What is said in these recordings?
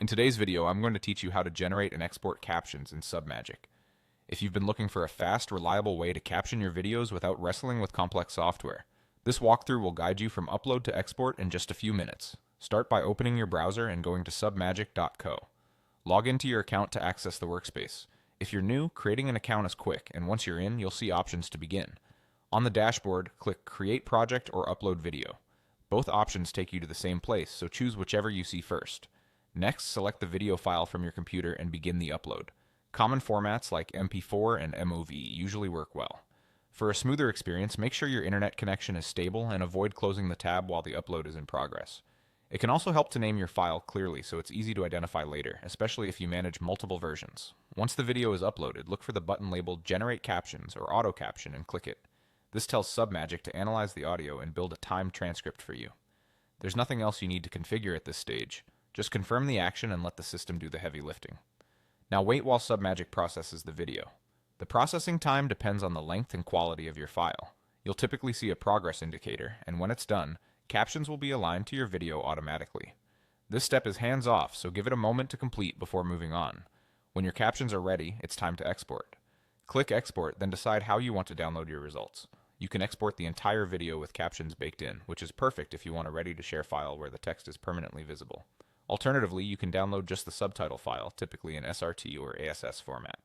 In today's video, I'm going to teach you how to generate and export captions in Submagic. If you've been looking for a fast, reliable way to caption your videos without wrestling with complex software, this walkthrough will guide you from upload to export in just a few minutes. Start by opening your browser and going to submagic.co. Log into your account to access the workspace. If you're new, creating an account is quick, and once you're in, you'll see options to begin. On the dashboard, click Create Project or Upload Video. Both options take you to the same place, so choose whichever you see first. Next, select the video file from your computer and begin the upload. Common formats like MP4 and MOV usually work well. For a smoother experience, make sure your internet connection is stable and avoid closing the tab while the upload is in progress. It can also help to name your file clearly so it's easy to identify later, especially if you manage multiple versions. Once the video is uploaded, look for the button labeled Generate Captions or Auto Caption and click it. This tells Submagic to analyze the audio and build a timed transcript for you. There's nothing else you need to configure at this stage. Just confirm the action and let the system do the heavy lifting. Now wait while Submagic processes the video. The processing time depends on the length and quality of your file. You'll typically see a progress indicator, and when it's done, captions will be aligned to your video automatically. This step is hands-off, so give it a moment to complete before moving on. When your captions are ready, it's time to export. Click Export, then decide how you want to download your results. You can export the entire video with captions baked in, which is perfect if you want a ready-to-share file where the text is permanently visible. Alternatively, you can download just the subtitle file, typically in SRT or ASS format.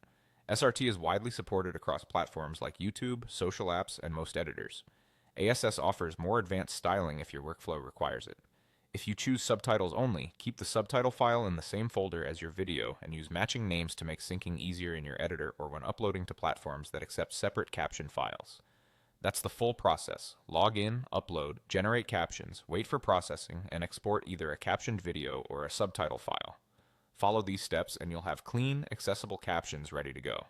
SRT is widely supported across platforms like YouTube, social apps, and most editors. ASS offers more advanced styling if your workflow requires it. If you choose subtitles only, keep the subtitle file in the same folder as your video and use matching names to make syncing easier in your editor or when uploading to platforms that accept separate caption files. That's the full process. Log in, upload, generate captions, wait for processing, and export either a captioned video or a subtitle file. Follow these steps and you'll have clean, accessible captions ready to go.